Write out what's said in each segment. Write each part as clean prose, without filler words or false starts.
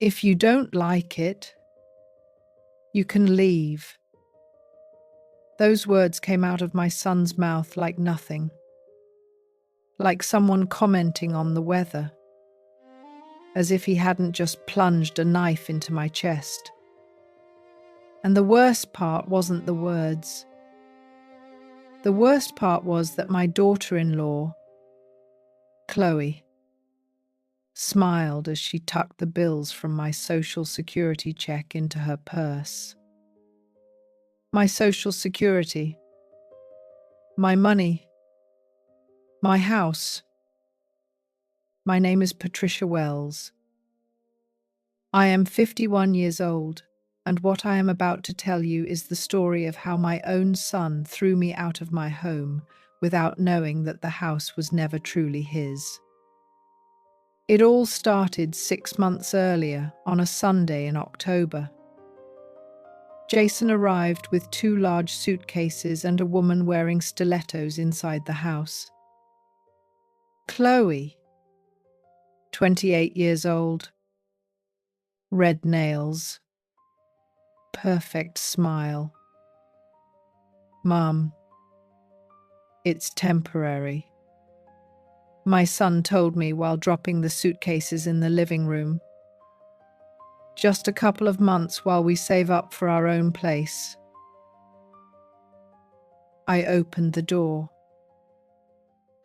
If you don't like it, you can leave. Those words came out of my son's mouth like nothing, like someone commenting on the weather, as if he hadn't just plunged a knife into my chest. And the worst part wasn't the words. The worst part was that my daughter-in-law, Chloe, smiled as she tucked the bills from my social security check into her purse. My social security, my money, my house. My name is Patricia Wells. I am 51 years old, and what I am about to tell you is the story of how my own son threw me out of my home without knowing that the house was never truly his. It all started 6 months earlier, on a Sunday in October. Jason arrived with 2 large suitcases and a woman wearing stilettos inside the house. Chloe, 28 years old, red nails, perfect smile. Mom, it's temporary, my son told me while dropping the suitcases in the living room. Just a couple of months while we save up for our own place. I opened the door.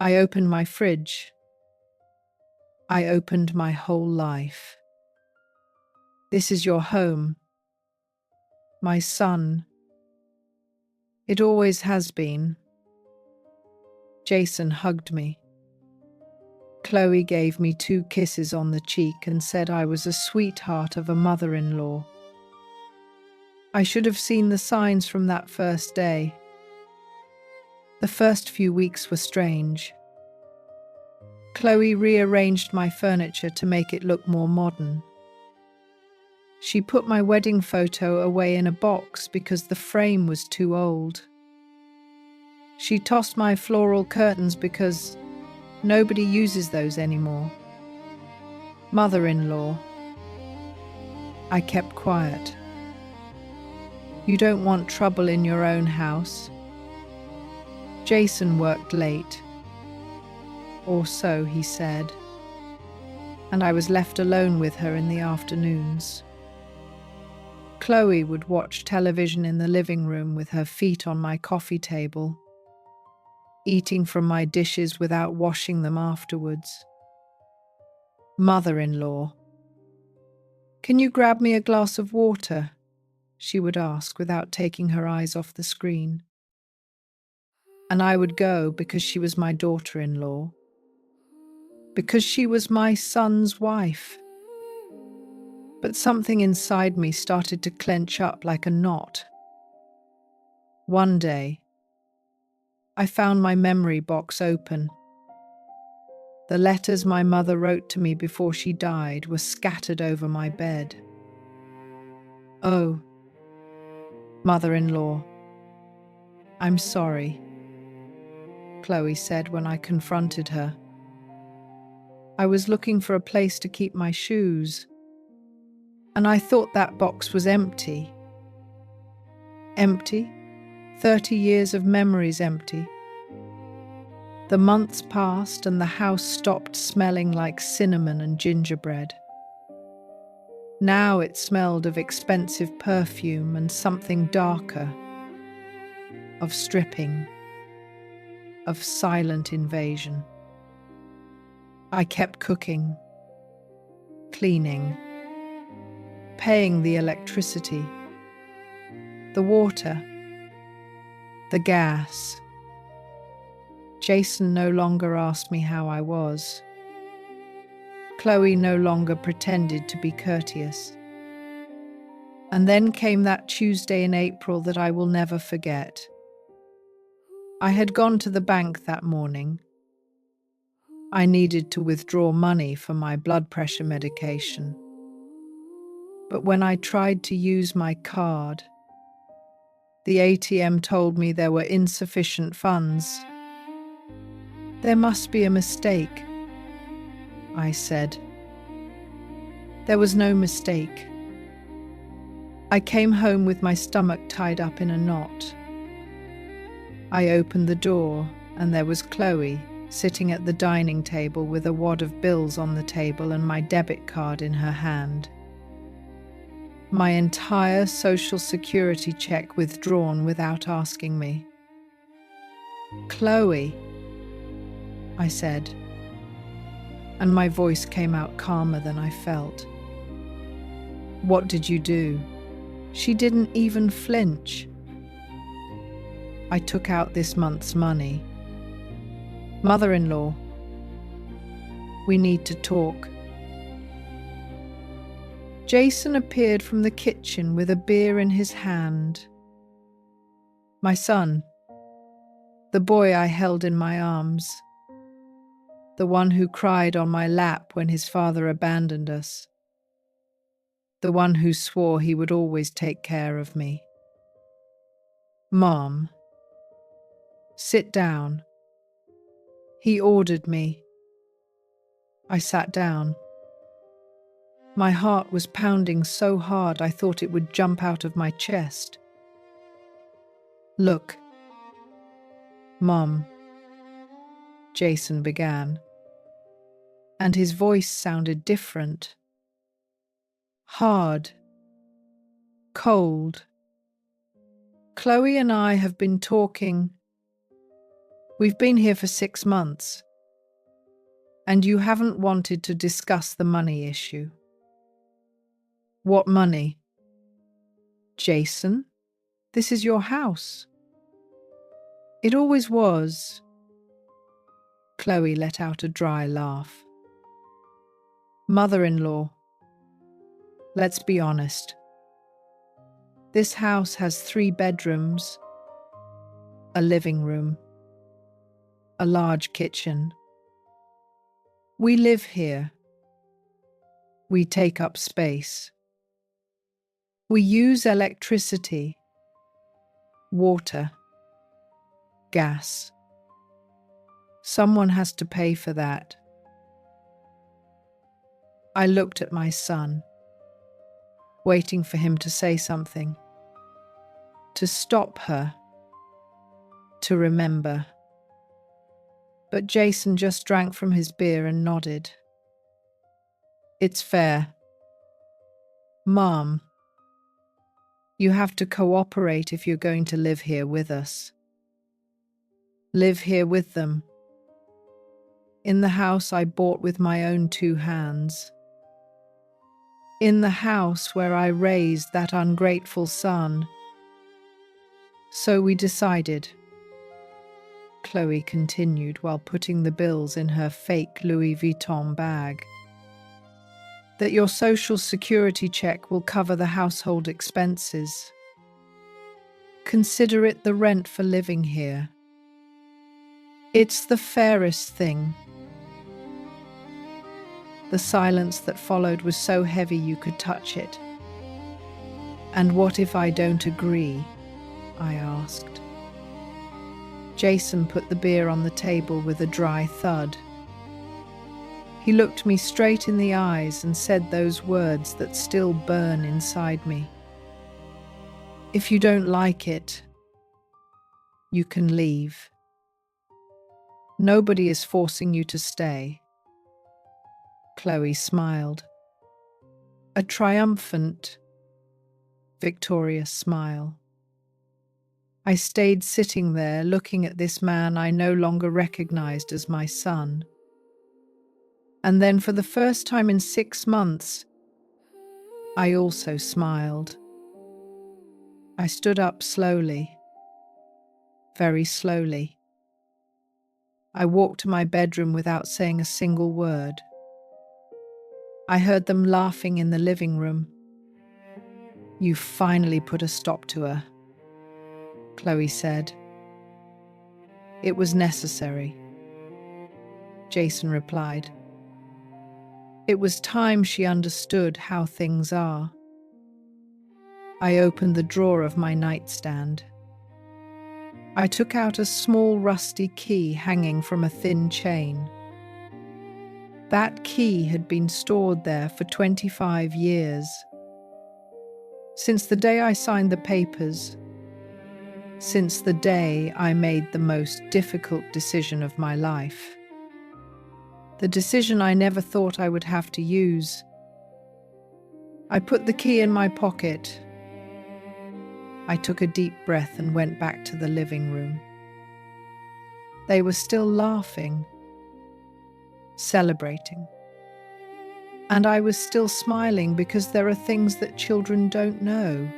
I opened my fridge. I opened my whole life. This is your home. My son. It always has been. Jason hugged me. Chloe gave me 2 kisses on the cheek and said I was a sweetheart of a mother-in-law. I should have seen the signs from that first day. The first few weeks were strange. Chloe rearranged my furniture to make it look more modern. She put my wedding photo away in a box because the frame was too old. She tossed my floral curtains because nobody uses those anymore. Mother-in-law. I kept quiet. You don't want trouble in your own house. Jason worked late. Or so he said. And I was left alone with her in the afternoons. Chloe would watch television in the living room with her feet on my coffee table, eating from my dishes without washing them afterwards. Mother-in-law. Can you grab me a glass of water? She would ask without taking her eyes off the screen. And I would go because she was my daughter-in-law. Because she was my son's wife. But something inside me started to clench up like a knot. One day, I found my memory box open. The letters my mother wrote to me before she died were scattered over my bed. Oh, mother-in-law, I'm sorry, Chloe said when I confronted her. I was looking for a place to keep my shoes, and I thought that box was empty. Empty? 30 years of memories empty. The months passed and the house stopped smelling like cinnamon and gingerbread. Now it smelled of expensive perfume and something darker, of stripping, of silent invasion. I kept cooking, cleaning, paying the electricity, the water, the gas. Jason no longer asked me how I was. Chloe no longer pretended to be courteous. And then came that Tuesday in April that I will never forget. I had gone to the bank that morning. I needed to withdraw money for my blood pressure medication. But when I tried to use my card, the ATM told me there were insufficient funds. There must be a mistake, I said. There was no mistake. I came home with my stomach tied up in a knot. I opened the door, and there was Chloe, sitting at the dining table with a wad of bills on the table and my debit card in her hand. My entire Social Security check withdrawn without asking me. "Chloe," I said, and my voice came out calmer than I felt. "What did you do?" She didn't even flinch. "I took out this month's money." "Mother-in-law, we need to talk." Jason appeared from the kitchen with a beer in his hand. My son, the boy I held in my arms, the one who cried on my lap when his father abandoned us, the one who swore he would always take care of me. "Mom, sit down," he ordered me. I sat down. My heart was pounding so hard I thought it would jump out of my chest. "Look, Mom," Jason began, and his voice sounded different. Hard. Cold. "Chloe and I have been talking. We've been here for 6 months, and you haven't wanted to discuss the money issue." "What money?" "Jason, this is your house." "It always was." Chloe let out a dry laugh. "Mother-in-law, let's be honest. This house has 3 bedrooms, a living room, a large kitchen. We live here. We take up space. We use electricity, water, gas. Someone has to pay for that." I looked at my son, waiting for him to say something, to stop her, to remember. But Jason just drank from his beer and nodded. "It's fair. Mom, you have to cooperate if you're going to live here with us. Live here with them. In the house I bought with my own 2 hands. In the house where I raised that ungrateful son. So we decided," Chloe continued while putting the bills in her fake Louis Vuitton bag, "that your Social Security check will cover the household expenses. Consider it the rent for living here. It's the fairest thing." The silence that followed was so heavy you could touch it. "And what if I don't agree?" I asked. Jason put the beer on the table with a dry thud. He looked me straight in the eyes and said those words that still burn inside me. "If you don't like it, you can leave. Nobody is forcing you to stay." Chloe smiled. A triumphant, victorious smile. I stayed sitting there looking at this man I no longer recognized as my son. And then for the first time in 6 months, I also smiled. I stood up slowly, very slowly. I walked to my bedroom without saying a single word. I heard them laughing in the living room. "You finally put a stop to her," Chloe said. "It was necessary," Jason replied. "It was time she understood how things are." I opened the drawer of my nightstand. I took out a small rusty key hanging from a thin chain. That key had been stored there for 25 years. Since the day I signed the papers, since the day I made the most difficult decision of my life. The decision I never thought I would have to use. I put the key in my pocket. I took a deep breath and went back to the living room. They were still laughing, celebrating. And I was still smiling because there are things that children don't know.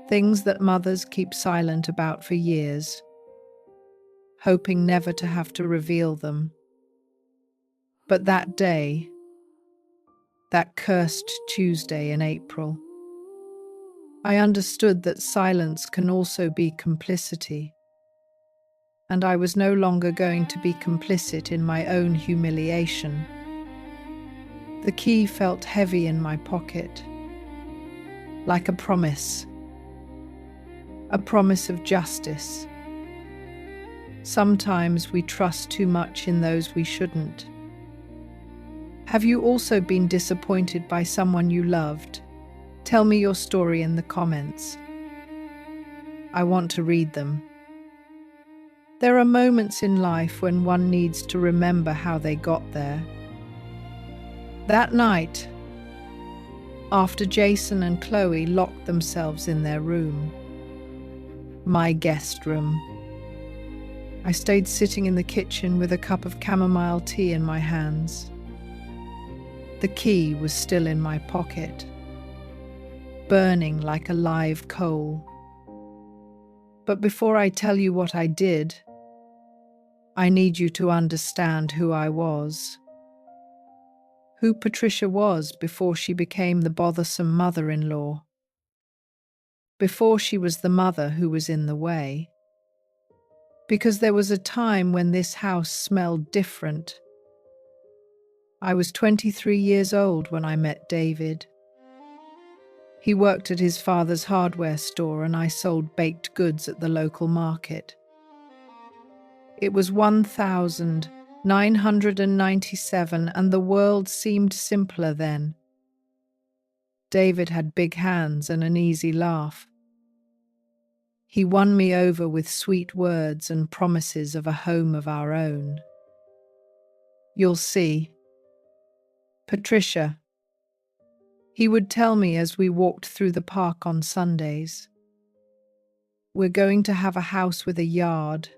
Things that mothers keep silent about for years, hoping never to have to reveal them. But that day, that cursed Tuesday in April, I understood that silence can also be complicity. And I was no longer going to be complicit in my own humiliation. The key felt heavy in my pocket, like a promise of justice. Sometimes we trust too much in those we shouldn't. Have you also been disappointed by someone you loved? Tell me your story in the comments. I want to read them. There are moments in life when one needs to remember how they got there. That night, after Jason and Chloe locked themselves in their room, my guest room, I stayed sitting in the kitchen with a cup of chamomile tea in my hands. The key was still in my pocket, burning like a live coal. But before I tell you what I did, I need you to understand who I was. Who Patricia was before she became the bothersome mother-in-law. Before she was the mother who was in the way. Because there was a time when this house smelled different. I was 23 years old when I met David. He worked at his father's hardware store and I sold baked goods at the local market. It was 1997 and the world seemed simpler then. David had big hands and an easy laugh. He won me over with sweet words and promises of a home of our own. You'll see. Patricia, he would tell me as we walked through the park on Sundays. We're going to have a house with a yard.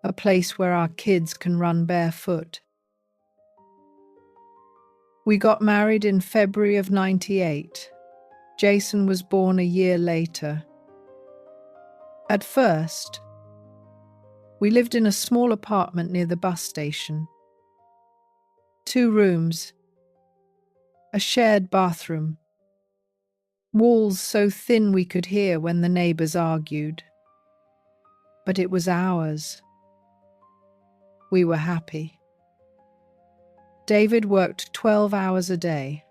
A place where our kids can run barefoot. We got married in February of '98. Jason was born a year later. At first, we lived in a small apartment near the bus station. 2 rooms, a shared bathroom, walls so thin we could hear when the neighbors argued. But it was ours. We were happy. David worked 12 hours a day.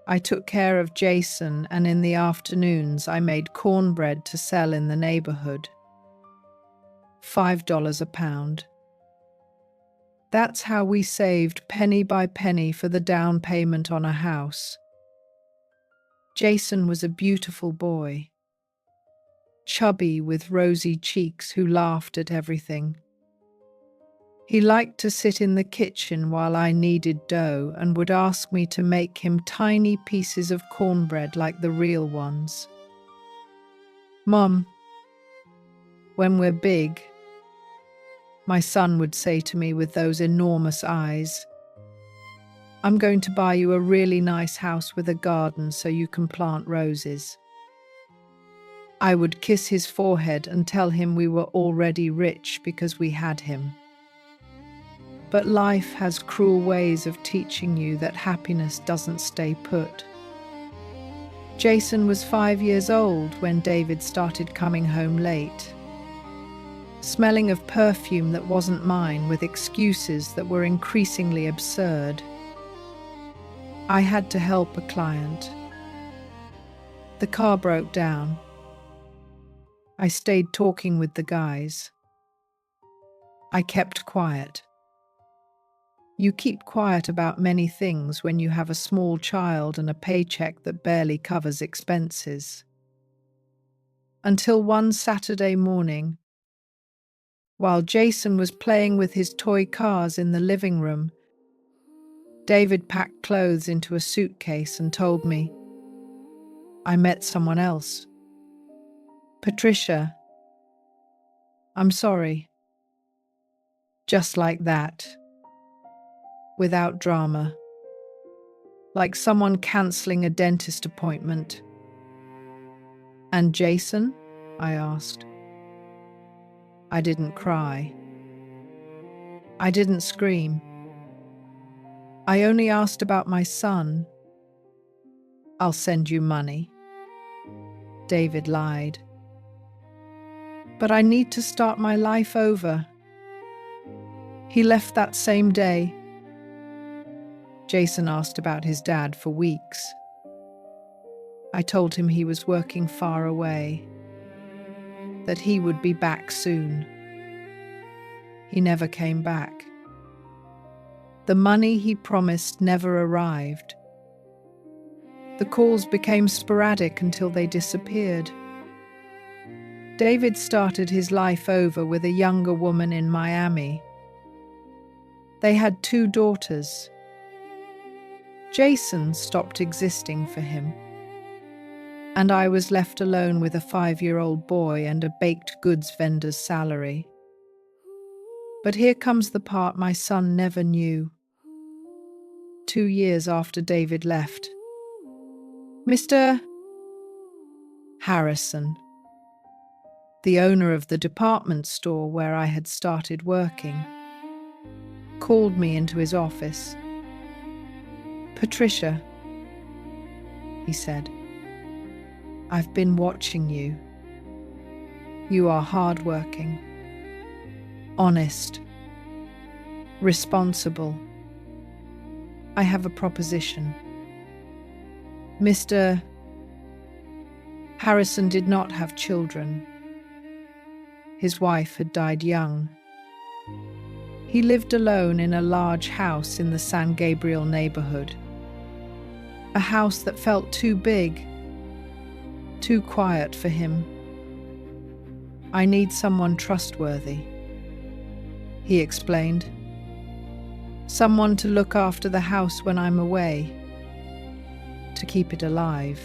I took care of Jason, and in the afternoons I made cornbread to sell in the neighborhood. $5 a pound. That's how we saved penny by penny for the down payment on a house. Jason was a beautiful boy, chubby with rosy cheeks who laughed at everything. He liked to sit in the kitchen while I kneaded dough and would ask me to make him tiny pieces of cornbread like the real ones. Mom, when we're big, my son would say to me with those enormous eyes, I'm going to buy you a really nice house with a garden so you can plant roses. I would kiss his forehead and tell him we were already rich because we had him. But life has cruel ways of teaching you that happiness doesn't stay put. Jason was 5 years old when David started coming home late, smelling of perfume that wasn't mine with excuses that were increasingly absurd. I had to help a client. The car broke down. I stayed talking with the guys. I kept quiet. You keep quiet about many things when you have a small child and a paycheck that barely covers expenses. Until one Saturday morning, while Jason was playing with his toy cars in the living room, David packed clothes into a suitcase and told me, "I met someone else. Patricia, I'm sorry." Just like that, without drama, like someone cancelling a dentist appointment. "And Jason?" I asked. I didn't cry. I didn't scream. I only asked about my son. "I'll send you money." David lied. "But I need to start my life over." He left that same day. Jason asked about his dad for weeks. I told him he was working far away, that he would be back soon. He never came back. The money he promised never arrived. The calls became sporadic until they disappeared. David started his life over with a younger woman in Miami. They had 2 daughters. Jason stopped existing for him, and I was left alone with a 5-year-old boy and a baked goods vendor's salary. But here comes the part my son never knew. 2 years after David left, Mr. Harrison, the owner of the department store where I had started working, called me into his office. "Patricia," he said, "I've been watching you. You are hardworking, honest, responsible. I have a proposition." Mr. Harrison did not have children. His wife had died young. He lived alone in a large house in the San Gabriel neighborhood. A house that felt too big, too quiet for him. "I need someone trustworthy," he explained. "Someone to look after the house when I'm away, to keep it alive."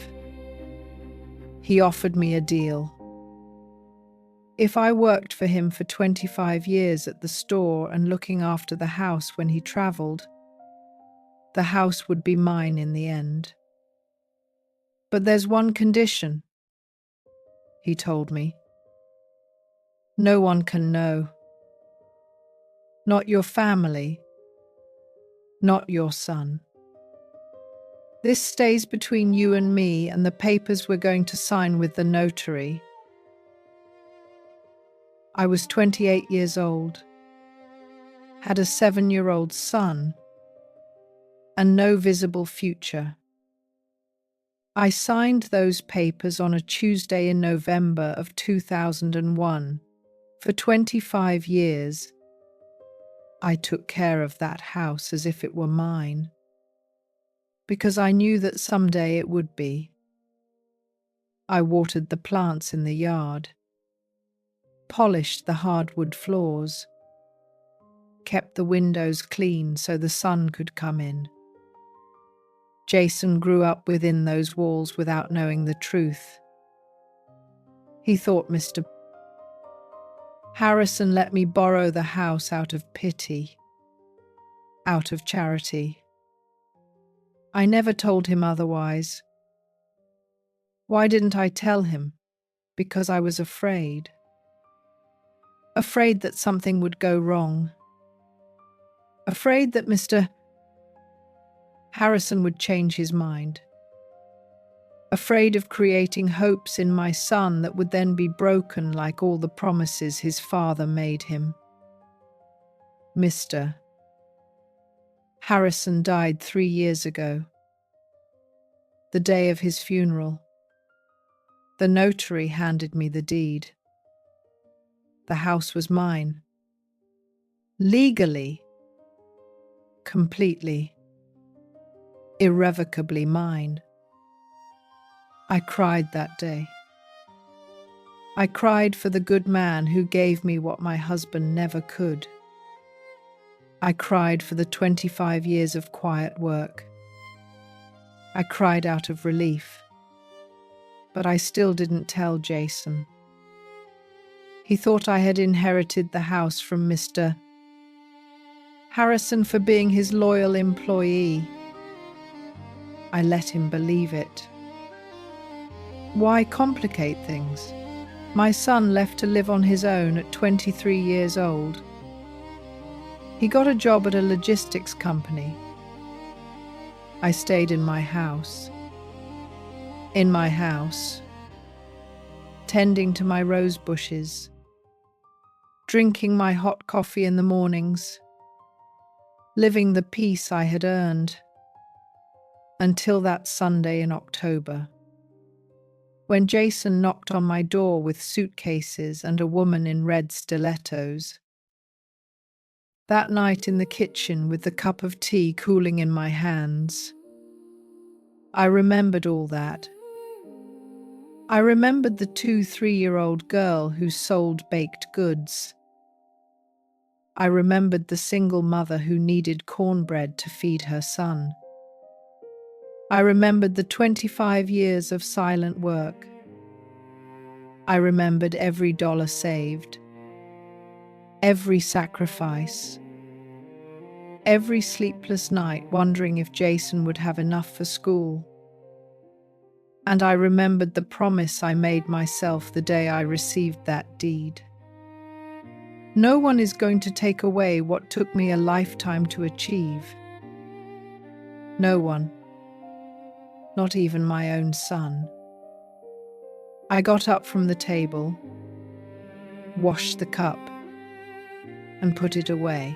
He offered me a deal. If I worked for him for 25 years at the store and looking after the house when he traveled, the house would be mine in the end. "But there's one condition," he told me. "No one can know. Not your family. Not your son. This stays between you and me and the papers we're going to sign with the notary." I was 28 years old, had a 7-year-old son, and no visible future. I signed those papers on a Tuesday in November of 2001. For 25 years, I took care of that house as if it were mine, because I knew that someday it would be. I watered the plants in the yard, polished the hardwood floors, kept the windows clean so the sun could come in. Jason grew up within those walls without knowing the truth. He thought Mr. Harrison let me borrow the house out of pity, out of charity. I never told him otherwise. Why didn't I tell him? Because I was afraid. Afraid that something would go wrong. Afraid that Mr. Harrison would change his mind. Afraid of creating hopes in my son that would then be broken like all the promises his father made him. Mr. Harrison died 3 years ago. The day of his funeral, the notary handed me the deed. The house was mine. Legally. completely, irrevocably mine. I cried that day. I cried for the good man who gave me what my husband never could. I cried for the 25 years of quiet work. I cried out of relief. But I still didn't tell Jason. He thought I had inherited the house from Mr. Harrison for being his loyal employee. I let him believe it. Why complicate things? My son left to live on his own at 23 years old. He got a job at a logistics company. I stayed in my house. In my house, tending to my rose bushes, drinking my hot coffee in the mornings, living the peace I had earned, until that Sunday in October, when Jason knocked on my door with suitcases and a woman in red stilettos. That night in the kitchen with the cup of tea cooling in my hands, I remembered all that. I remembered the 2-3-year-old girl who sold baked goods. I remembered the single mother who needed cornbread to feed her son. I remembered the 25 years of silent work. I remembered every dollar saved, every sacrifice, every sleepless night wondering if Jason would have enough for school. And I remembered the promise I made myself the day I received that deed. No one is going to take away what took me a lifetime to achieve. No one, not even my own son. I got up from the table, washed the cup, and put it away.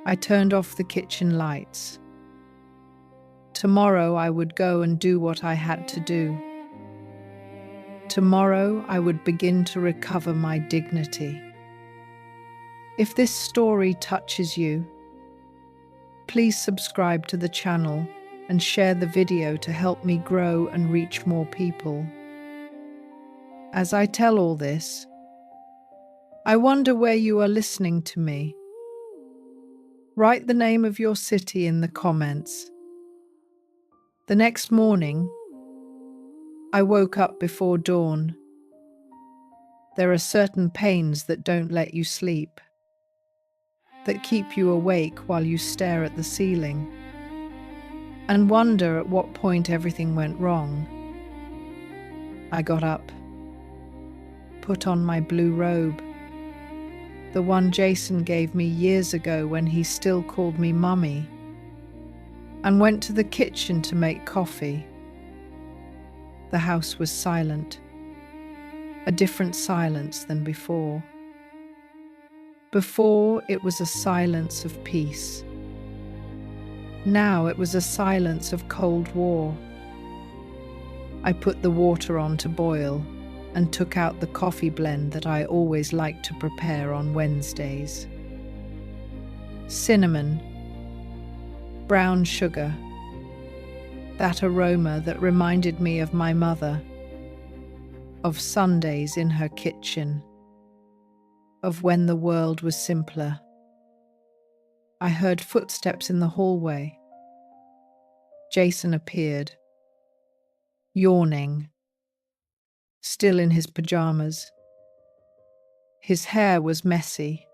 I turned off the kitchen lights. Tomorrow I would go and do what I had to do. Tomorrow I would begin to recover my dignity. If this story touches you, please subscribe to the channel and share the video to help me grow and reach more people. As I tell all this, I wonder where you are listening to me. Write the name of your city in the comments. The next morning, I woke up before dawn. There are certain pains that don't let you sleep, that keep you awake while you stare at the ceiling and wonder at what point everything went wrong. I got up, put on my blue robe, the one Jason gave me years ago when he still called me Mummy, and went to the kitchen to make coffee. The house was silent, a different silence than before. Before, it was a silence of peace. Now it was a silence of cold war. I put the water on to boil and took out the coffee blend that I always liked to prepare on Wednesdays. Cinnamon, brown sugar, that aroma that reminded me of my mother, of Sundays in her kitchen, of when the world was simpler. I heard footsteps in the hallway. Jason appeared, yawning, still in his pajamas. His hair was messy,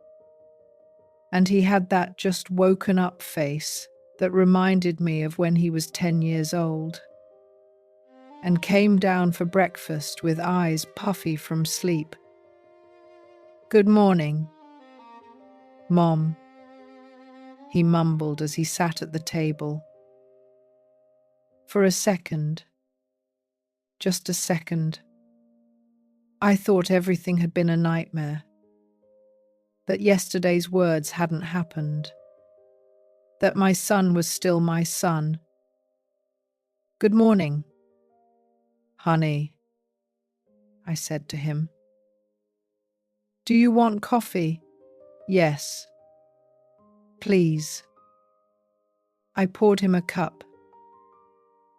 and he had that just woken up face that reminded me of when he was 10 years old, and came down for breakfast with eyes puffy from sleep. "Good morning, Mom," he mumbled as he sat at the table. For a second, just a second, I thought everything had been a nightmare, that yesterday's words hadn't happened, that my son was still my son. "Good morning, honey," I said to him. "Do you want coffee?" "Yes, please." I poured him a cup.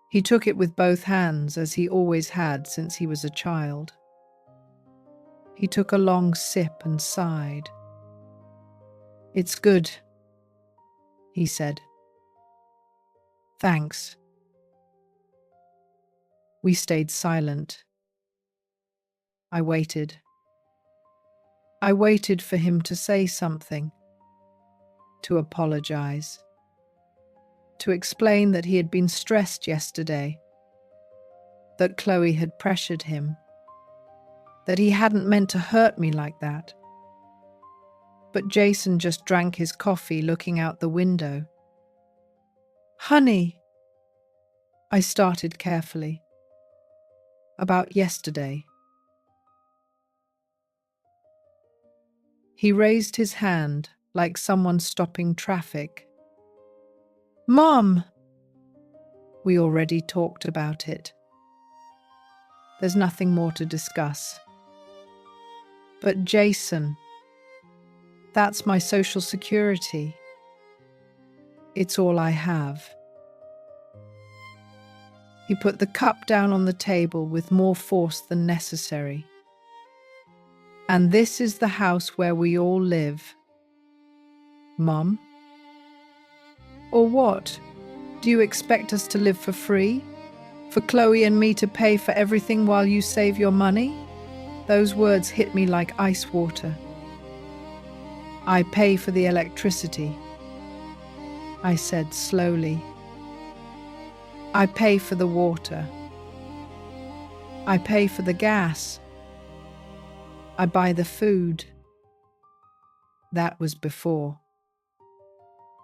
He took it with both hands, as he always had since he was a child. He took a long sip and sighed. "It's good," he said. "Thanks." We stayed silent. I waited. I waited for him to say something, to apologize, to explain that he had been stressed yesterday, that Chloe had pressured him, that he hadn't meant to hurt me like that. But Jason just drank his coffee, looking out the window. "Honey," I started carefully, "about yesterday." He raised his hand like someone stopping traffic. "Mom!" "We already talked about it. There's nothing more to discuss." "But Jason, that's my social security. It's all I have." He put the cup down on the table with more force than necessary. "And this is the house where we all live, Mom? Or what? Do you expect us to live for free? For Chloe and me to pay for everything while you save your money?" Those words hit me like ice water. "I pay for the electricity," I said slowly. "I pay for the water. I pay for the gas. I buy the food." That was before.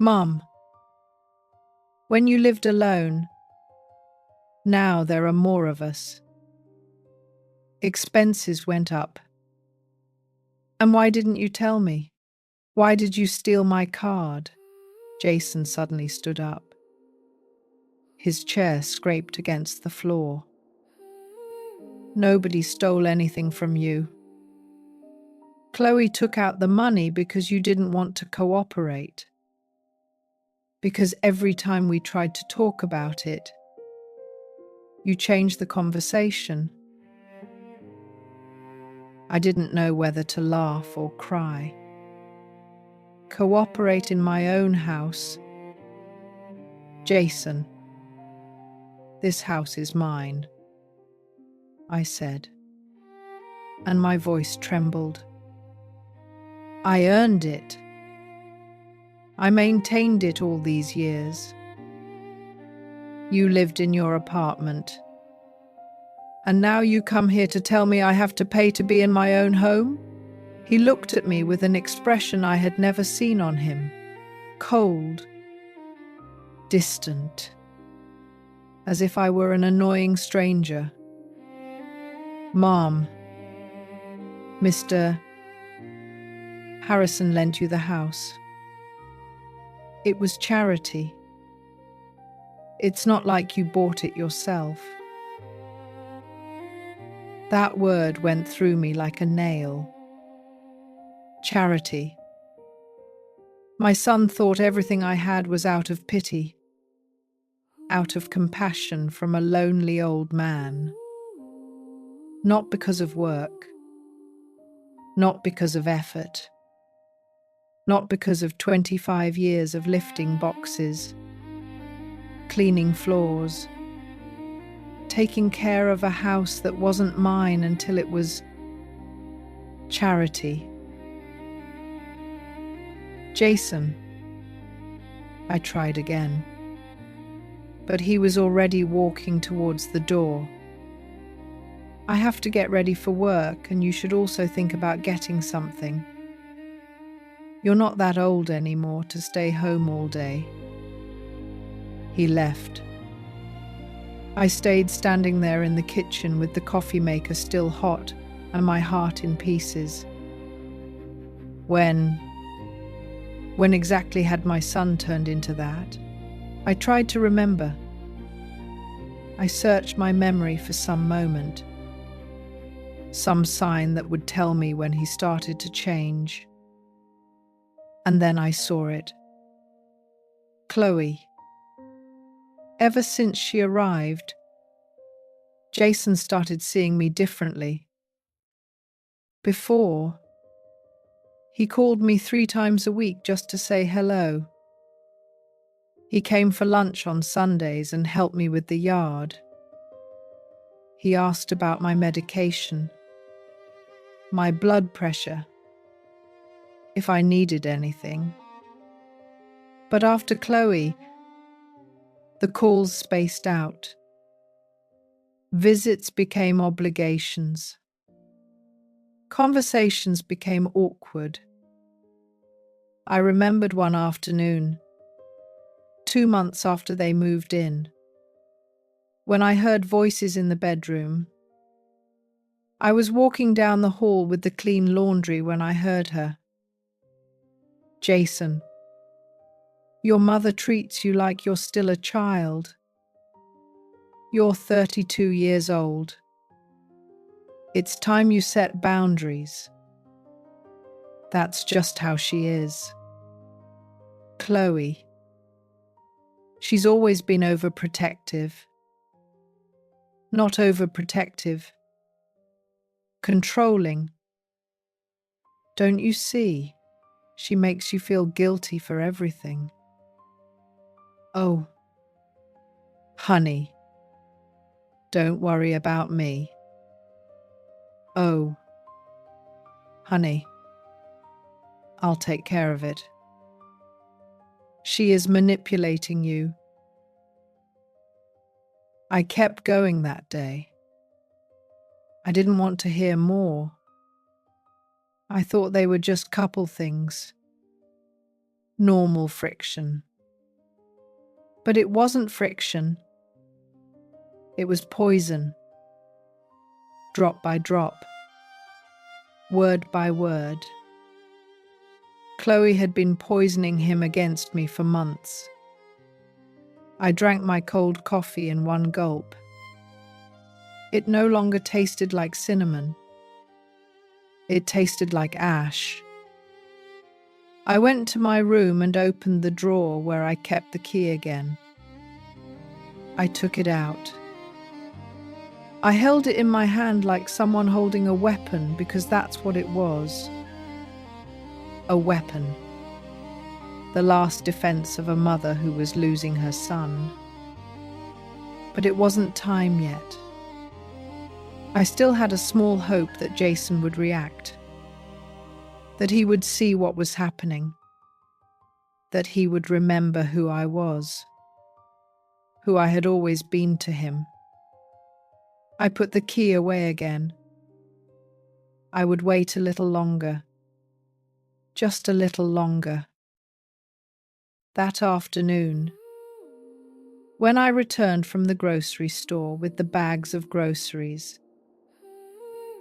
"Mom, when you lived alone, now there are more of us. Expenses went up. And why didn't you tell me? Why did you steal my card?" Jason suddenly stood up. His chair scraped against the floor. "Nobody stole anything from you. Chloe took out the money because you didn't want to cooperate. Because every time we tried to talk about it, you changed the conversation. I didn't know whether to laugh or cry. Cooperate in my own house. Jason, this house is mine," I said, and my voice trembled. "I earned it. I maintained it all these years. You lived in your apartment. And now you come here to tell me I have to pay to be in my own home?" He looked at me with an expression I had never seen on him. Cold, distant, as if I were an annoying stranger. "Mom, Mr. Harrison lent you the house. It was charity. It's not like you bought it yourself." That word went through me like a nail. Charity. My son thought everything I had was out of pity, out of compassion from a lonely old man. Not because of work, not because of effort, not because of 25 years of lifting boxes, cleaning floors, taking care of a house that wasn't mine until it was. Charity. "Jason," I tried again, but he was already walking towards the door. "I have to get ready for work, and you should also think about getting something. You're not that old anymore to stay home all day." He left. I stayed standing there in the kitchen with the coffee maker still hot and my heart in pieces. When exactly had my son turned into that? I tried to remember. I searched my memory for some moment, some sign that would tell me when he started to change. And then I saw it. Chloe, Ever since she arrived, Jason started seeing me differently. Before, he called me 3 times a week just to say hello. He came for lunch on Sundays and helped me with the yard. He asked about my medication, my blood pressure, if I needed anything. But after Chloe, the calls spaced out. Visits became obligations. Conversations became awkward. I remembered one afternoon, 2 months after they moved in, when I heard voices in the bedroom. I was walking down the hall with the clean laundry when I heard her. "Jason, your mother treats you like you're still a child. You're 32 years old. It's time you set boundaries." That's just how she is. Chloe. She's always been overprotective. Not overprotective. Controlling. Don't you see? She makes you feel guilty for everything. Oh, honey, don't worry about me. Oh, honey, I'll take care of it. She is manipulating you. I kept going that day. I didn't want to hear more. I thought they were just couple things. Normal friction. But it wasn't friction. It was poison. Drop by drop. Word by word. Chloe had been poisoning him against me for months. I drank my cold coffee in one gulp. It no longer tasted like cinnamon. It tasted like ash. I went to my room and opened the drawer where I kept the key again. I took it out. I held it in my hand like someone holding a weapon because that's what it was. A weapon. The last defense of a mother who was losing her son. But it wasn't time yet. I still had a small hope that Jason would react. That he would see what was happening. That he would remember who I was. Who I had always been to him. I put the key away again. I would wait a little longer. Just a little longer. That afternoon, when I returned from the grocery store with the bags of groceries,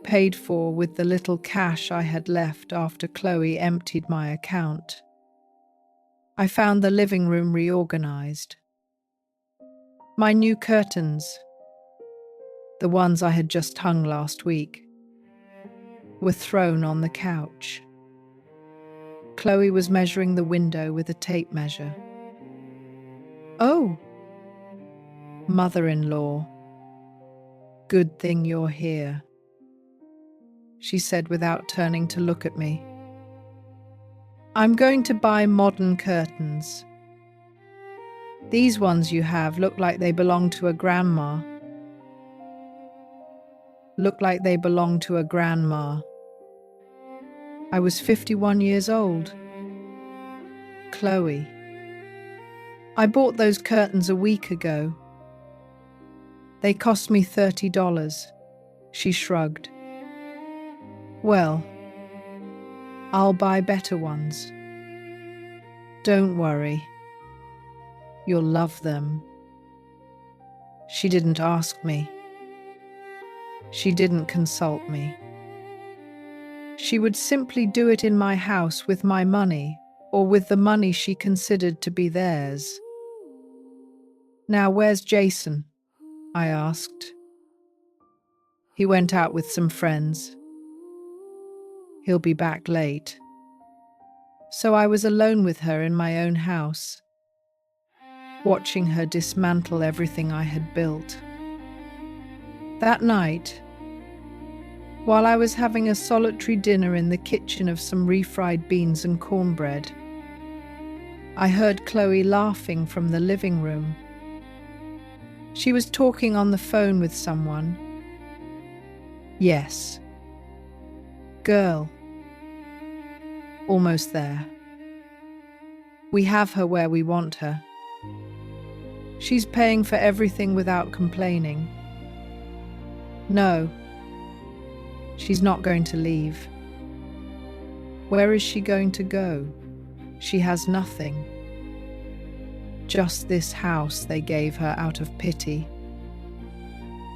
paid for with the little cash I had left after Chloe emptied my account, I found the living room reorganized. My new curtains, the ones I had just hung last week, were thrown on the couch. Chloe was measuring the window with a tape measure. "Oh, mother-in-law, good thing you're here," she said without turning to look at me. "I'm going to buy modern curtains. These ones you have look like they belong to a grandma. Look like they belong to a grandma. I was 51 years old. Chloe. I bought those curtains a week ago. They cost me $30. She shrugged. Well, I'll buy better ones. Don't worry. You'll love them. She didn't ask me. She didn't consult me. She would simply do it in my house with my money, or with the money she considered to be theirs. "Now, where's Jason?" I asked. "He went out with some friends. He'll be back late." So I was alone with her in my own house. watching her dismantle everything I had built. That night, while I was having a solitary dinner in the kitchen of some refried beans and cornbread, I heard Chloe laughing from the living room. She was talking on the phone with someone. Yes. Girl. Almost there. We have her where we want her. She's paying for everything without complaining. No. She's not going to leave. Where is she going to go? She has nothing. Just this house they gave her out of pity.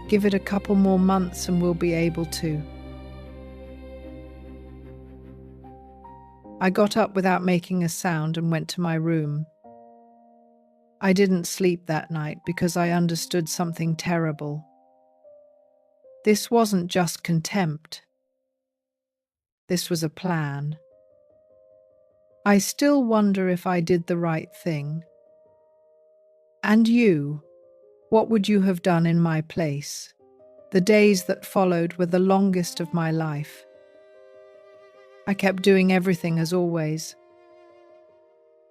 Give it a couple more months and we'll be able to. I got up without making a sound and went to my room. I didn't sleep that night because I understood something terrible. This wasn't just contempt. This was a plan. I still wonder if I did the right thing. And you, what would you have done in my place? The days that followed were the longest of my life. I kept doing everything as always.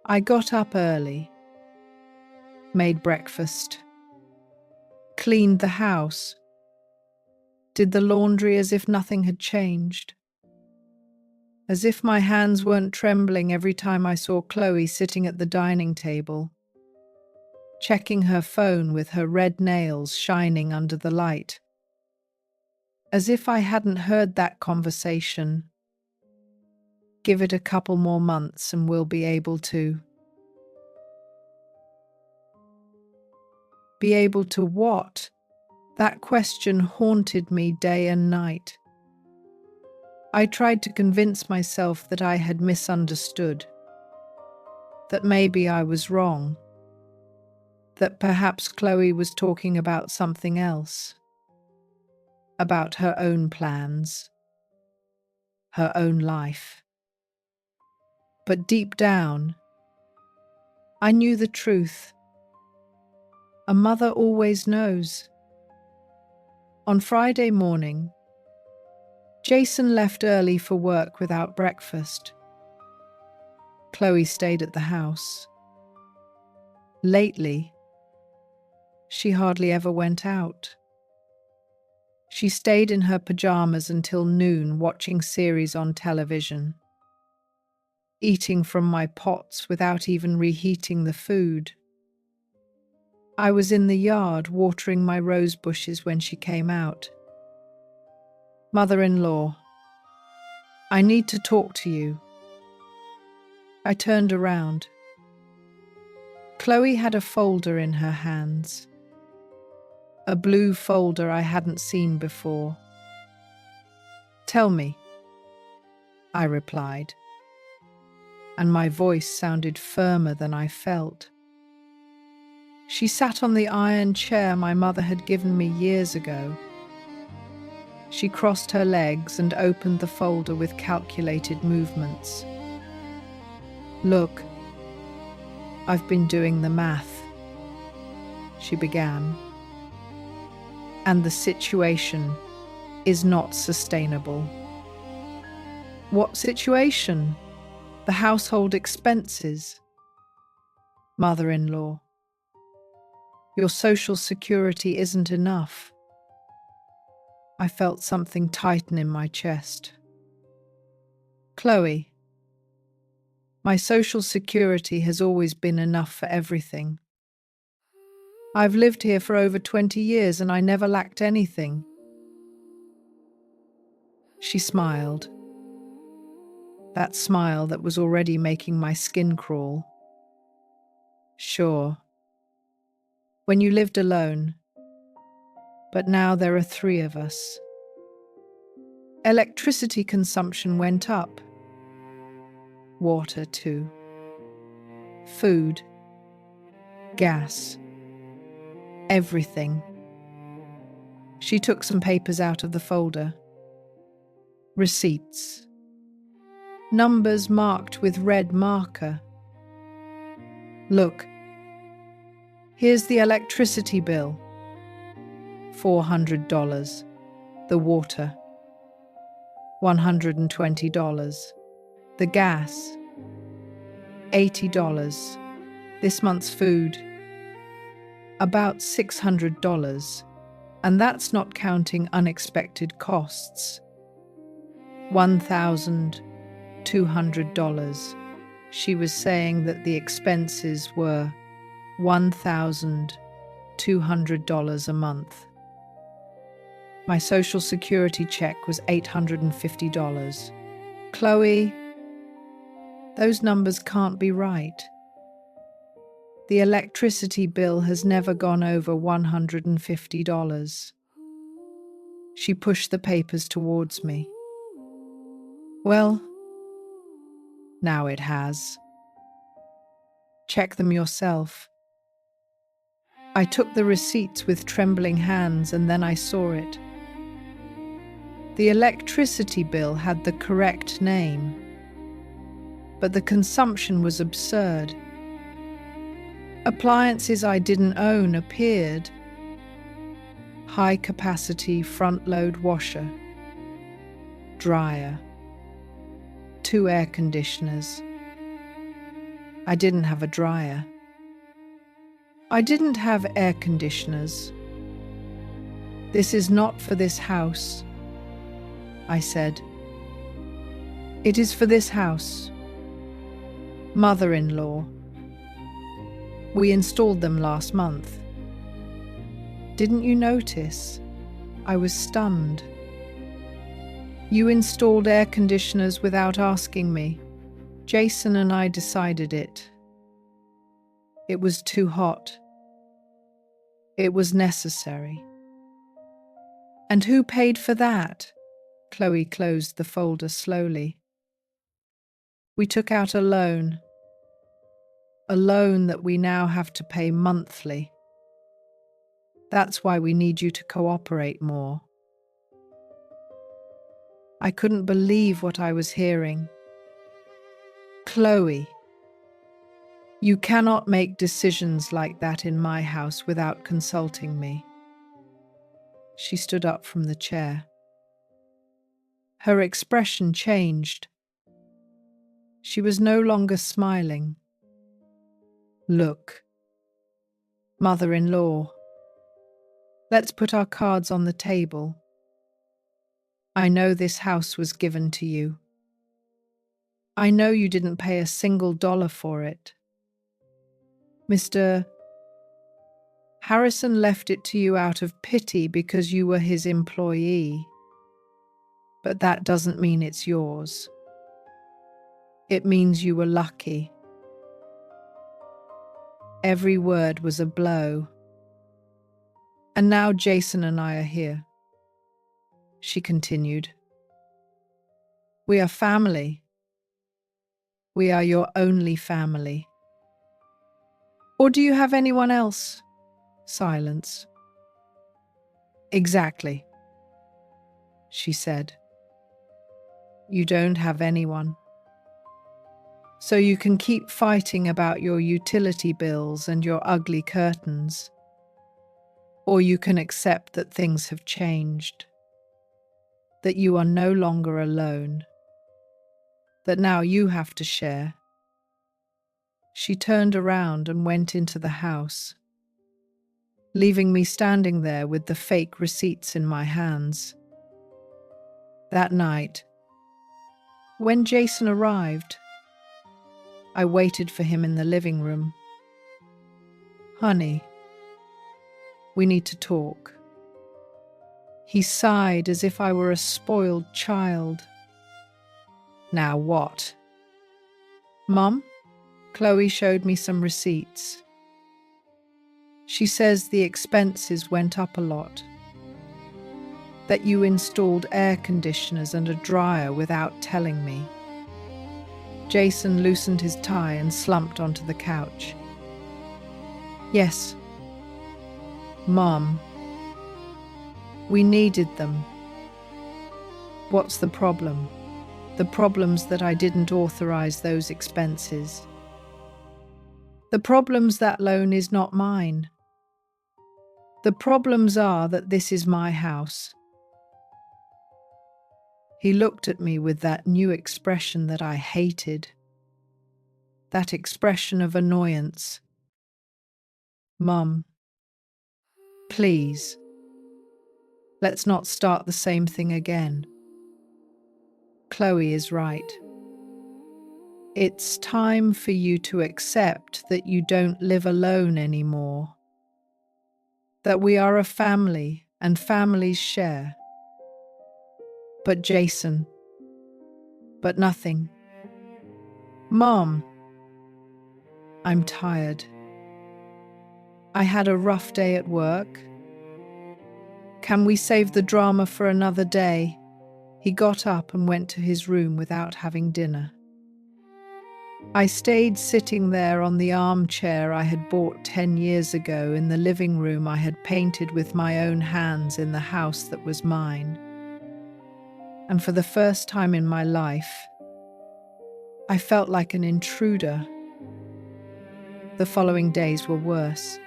I got up early, made breakfast, cleaned the house, did the laundry as if nothing had changed. As if my hands weren't trembling every time I saw Chloe sitting at the dining table, checking her phone with her red nails shining under the light. As if I hadn't heard that conversation. Give it a couple more months and we'll be able to. Be able to what? That question haunted me day and night. I tried to convince myself that I had misunderstood, that maybe I was wrong, that perhaps Chloe was talking about something else, about her own plans, her own life. But deep down, I knew the truth. A mother always knows. On Friday morning, Jason left early for work without breakfast. Chloe stayed at the house. Lately, she hardly ever went out. She stayed in her pajamas until noon watching series on television, eating from my pots without even reheating the food. I was in the yard watering my rose bushes when she came out. Mother-in-law, I need to talk to you. I turned around. Chloe had a folder in her hands. A blue folder I hadn't seen before. Tell me, I replied, and my voice sounded firmer than I felt. She sat on the iron chair my mother had given me years ago. She crossed her legs and opened the folder with calculated movements. Look, I've been doing the math, she began. And the situation is not sustainable. What situation? The household expenses. Mother-in-law, your social security isn't enough. I felt something tighten in my chest. Chloe, my social security has always been enough for everything. I've lived here for over 20 years and I never lacked anything. She smiled. That smile that was already making my skin crawl. Sure. When you lived alone. But now there are 3 of us. Electricity consumption went up. Water too. Food. Gas. Everything. She took some papers out of the folder. Receipts. Numbers marked with red marker. Look, Here's the electricity bill, $400. The water, $120. The gas, $80. This month's food, about $600. And that's not counting unexpected costs. $1,200. She was saying that the expenses were $1,200 a month. My Social Security check was $850. Chloe, those numbers can't be right. The electricity bill has never gone over $150. She pushed the papers towards me. Well, now it has. Check them yourself. I took the receipts with trembling hands and then I saw it. The electricity bill had the correct name, but the consumption was absurd. Appliances I didn't own appeared. High-capacity front-load washer, dryer, 2 air conditioners. I didn't have a dryer. I didn't have air conditioners. This is not for this house, I said. It is for this house. Mother-in-law. We installed them last month. Didn't you notice? I was stunned. You installed air conditioners without asking me. Jason and I decided it. It was too hot. It was necessary. And who paid for that? Chloe closed the folder slowly. We took out a loan that we now have to pay monthly. That's why we need you to cooperate more. I couldn't believe what I was hearing. Chloe, you cannot make decisions like that in my house without consulting me. She stood up from the chair. Her expression changed. She was no longer smiling. Look, mother-in-law, let's put our cards on the table. I know this house was given to you. I know you didn't pay a single dollar for it. Mr. Harrison left it to you out of pity because you were his employee. But that doesn't mean it's yours. It means you were lucky. Every word was a blow. And now Jason and I are here. She continued. We are family. We are your only family. Or do you have anyone else? Silence. Exactly, she said. You don't have anyone. So you can keep fighting about your utility bills and your ugly curtains. Or you can accept that things have changed. That you are no longer alone. That now you have to share. She turned around and went into the house, leaving me standing there with the fake receipts in my hands. That night, when Jason arrived, I waited for him in the living room. Honey, we need to talk. He sighed as if I were a spoiled child. Now what? Mum? Chloe showed me some receipts. She says the expenses went up a lot. That you installed air conditioners and a dryer without telling me. Jason loosened his tie and slumped onto the couch. Yes. Mom. We needed them. What's the problem? The problem's that I didn't authorize those expenses. The problems that loan is not mine. The problems are that this is my house. He looked at me with that new expression that I hated. That expression of annoyance. Mum, please, let's not start the same thing again. Chloe is right. It's time for you to accept that you don't live alone anymore. That we are a family and families share. But Jason, but nothing. Mom, I'm tired. I had a rough day at work. Can we save the drama for another day? He got up and went to his room without having dinner. I stayed sitting there on the armchair I had bought 10 years ago in the living room I had painted with my own hands in the house that was mine. And for the first time in my life, I felt like an intruder. The following days were worse.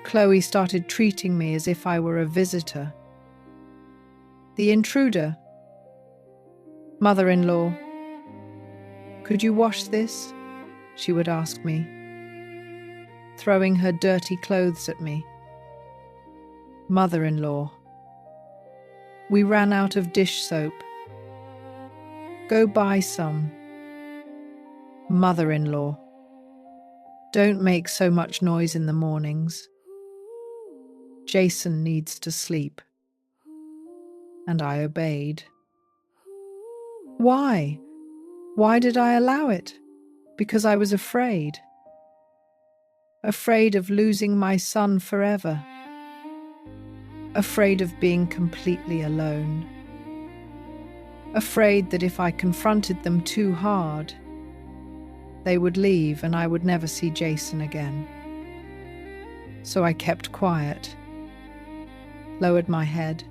Chloe started treating me as if I were a visitor. The intruder. Mother-in-law, could you wash this? She would ask me, throwing her dirty clothes at me. Mother-in-law. We ran out of dish soap. Go buy some. Mother-in-law. Don't make so much noise in the mornings. Jason needs to sleep. And I obeyed. Why? Why did I allow it? Because I was afraid. Afraid of losing my son forever. Afraid of being completely alone. Afraid that if I confronted them too hard, they would leave and I would never see Jason again. So I kept quiet, lowered my head,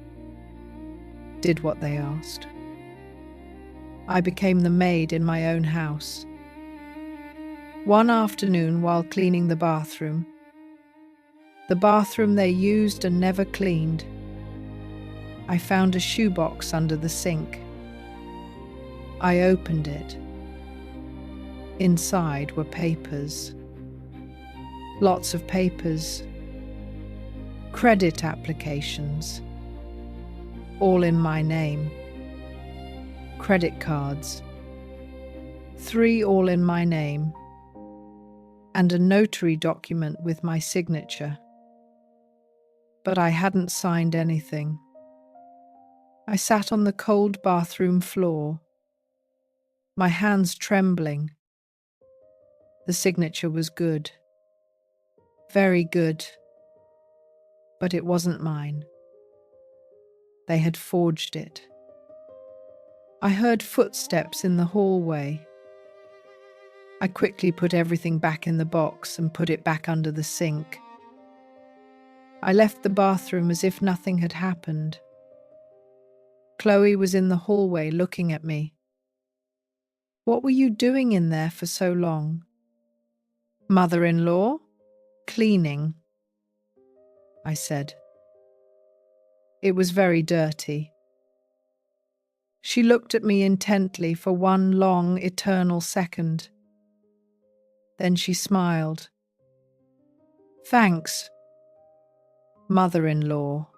did what they asked. I became the maid in my own house. One afternoon, while cleaning the bathroom they used and never cleaned, I found a shoebox under the sink. I opened it. Inside were papers. Lots of papers. Credit applications. All in my name. Credit cards. 3 all in my name. And a notary document with my signature. But I hadn't signed anything. I sat on the cold bathroom floor, my hands trembling. The signature was good. Very good. But it wasn't mine. They had forged it. I heard footsteps in the hallway. I quickly put everything back in the box and put it back under the sink. I left the bathroom as if nothing had happened. Chloe was in the hallway looking at me. What were you doing in there for so long? Mother-in-law? Cleaning, I said. It was very dirty. She looked at me intently for one long, eternal second. Then she smiled. Thanks, mother-in-law.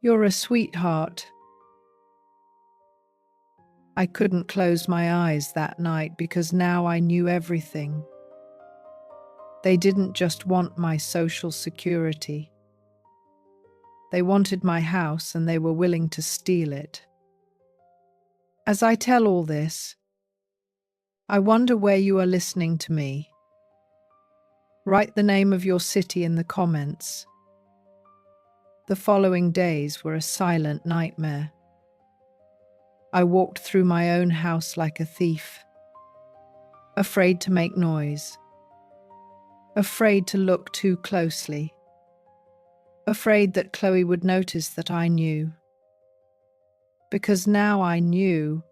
You're a sweetheart. I couldn't close my eyes that night because now I knew everything. They didn't just want my social security. They wanted my house and they were willing to steal it. As I tell all this, I wonder where you are listening to me. Write the name of your city in the comments. The following days were a silent nightmare. I walked through my own house like a thief, afraid to make noise, afraid to look too closely, afraid that Chloe would notice that I knew. Because now I knew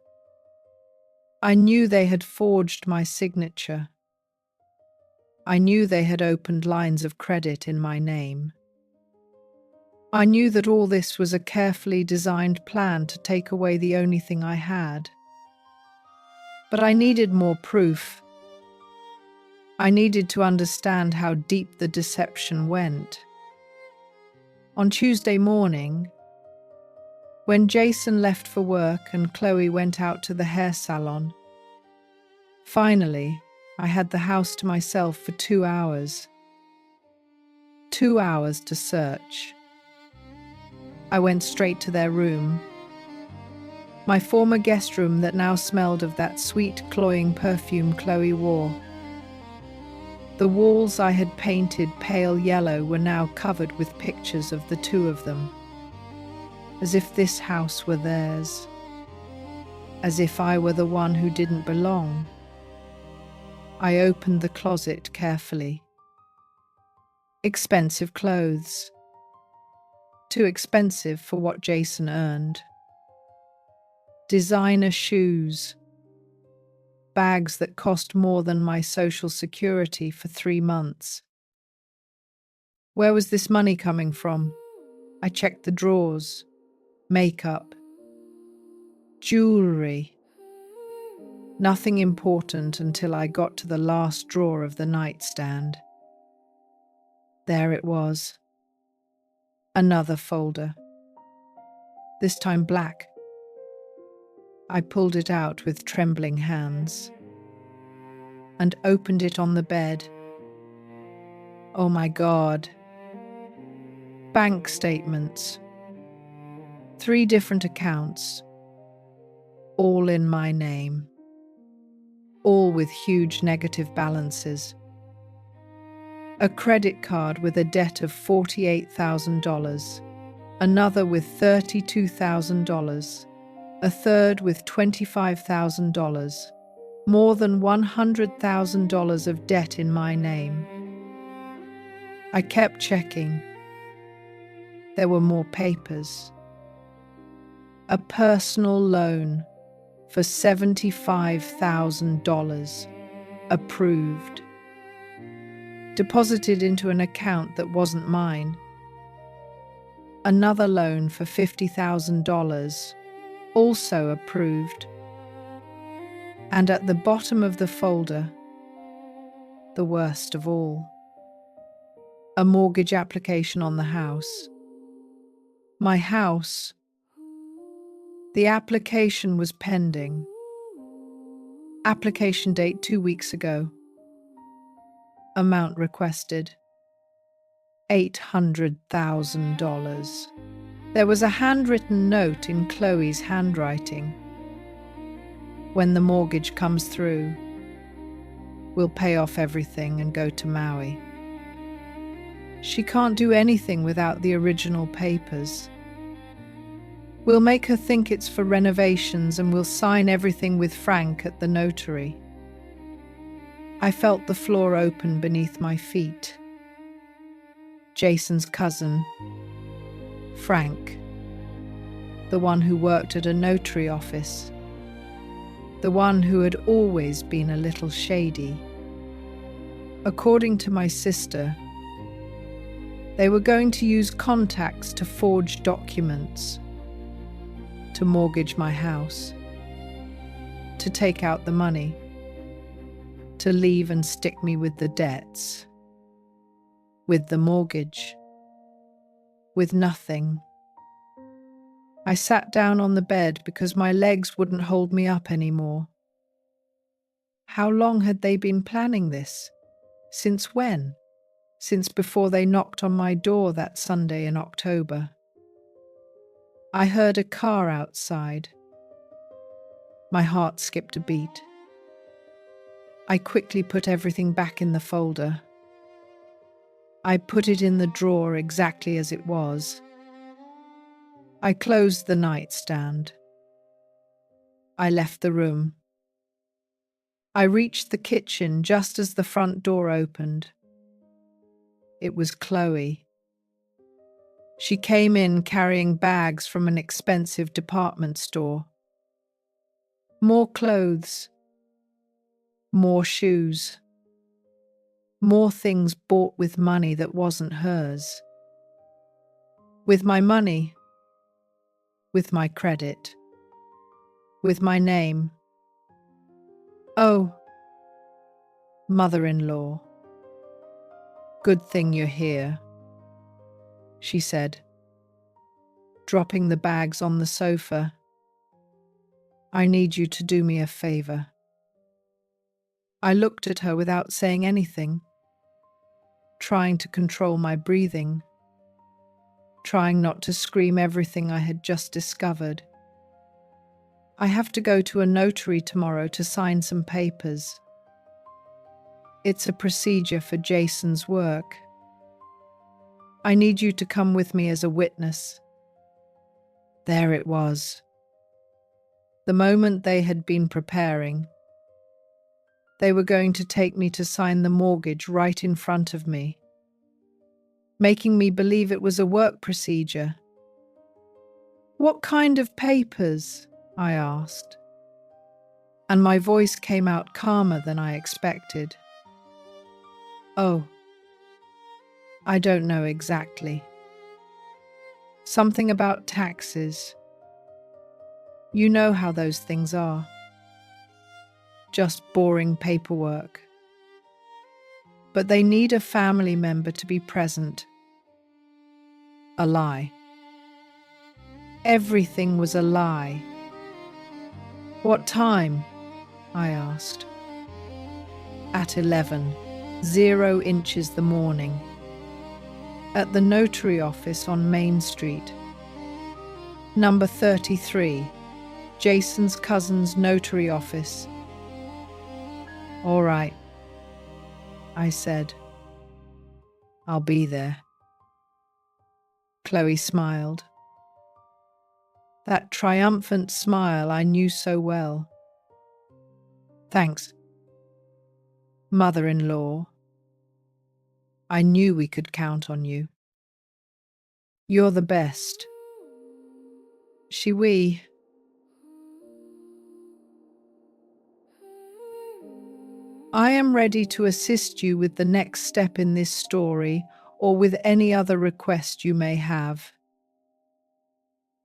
they had forged my signature. I knew they had opened lines of credit in my name. I knew that all this was a carefully designed plan to take away the only thing I had. But I needed more proof. I needed to understand how deep the deception went. On Tuesday morning, when Jason left for work and Chloe went out to the hair salon, finally, I had the house to myself for 2 hours. 2 hours to search. I went straight to their room, my former guest room that now smelled of that sweet, cloying perfume Chloe wore. The walls I had painted pale yellow were now covered with pictures of the two of them, as if this house were theirs, as if I were the one who didn't belong. I opened the closet carefully. Expensive clothes. Too expensive for what Jason earned. Designer shoes. Bags that cost more than my Social Security for 3 months. Where was this money coming from? I checked the drawers. Makeup. Jewelry. Nothing important until I got to the last drawer of the nightstand. There it was. Another folder. This time black. I pulled it out with trembling hands and opened it on the bed. Oh my God. Bank statements. 3 different accounts. All in my name. All with huge negative balances. A credit card with a debt of $48,000. Another with $32,000. A third with $25,000, more than $100,000 of debt in my name. I kept checking. There were more papers. A personal loan for $75,000, approved. Deposited into an account that wasn't mine. Another loan for $50,000. Also approved. And at the bottom of the folder, the worst of all, a mortgage application on the house. My house. The application was pending. Application date 2 weeks ago. Amount requested, $800,000. There was a handwritten note in Chloe's handwriting. When the mortgage comes through, we'll pay off everything and go to Maui. She can't do anything without the original papers. We'll make her think it's for renovations and we'll sign everything with Frank at the notary. I felt the floor open beneath my feet. Jason's cousin, Frank, the one who worked at a notary office, the one who had always been a little shady. According to my sister, they were going to use contacts to forge documents, to mortgage my house, to take out the money, to leave and stick me with the debts, with the mortgage, with nothing. I sat down on the bed because my legs wouldn't hold me up anymore. How long had they been planning this? Since when? Since before they knocked on my door that Sunday in October. I heard a car outside. My heart skipped a beat. I quickly put everything back in the folder. I put it in the drawer exactly as it was. I closed the nightstand. I left the room. I reached the kitchen just as the front door opened. It was Chloe. She came in carrying bags from an expensive department store. More clothes. More shoes. More things bought with money that wasn't hers. With my money, with my credit, with my name. Oh, mother-in-law, good thing you're here, she said, dropping the bags on the sofa. I need you to do me a favor. I looked at her without saying anything, trying to control my breathing, trying not to scream everything I had just discovered. I have to go to a notary tomorrow to sign some papers. It's a procedure for Jason's work. I need you to come with me as a witness. There it was. The moment they had been preparing. They were going to take me to sign the mortgage right in front of me, making me believe it was a work procedure. What kind of papers? I asked, and my voice came out calmer than I expected. Oh, I don't know exactly. Something about taxes. You know how those things are. Just boring paperwork. But they need a family member to be present. A lie. Everything was a lie. What time? I asked. At 11, 0 inches the morning. At the notary office on Main Street. Number 33, Jason's cousin's notary office. All right, I said. I'll be there. Chloe smiled. That triumphant smile I knew so well. Thanks, mother-in-law. I knew we could count on you. You're the best. We. I am ready to assist you with the next step in this story or with any other request you may have.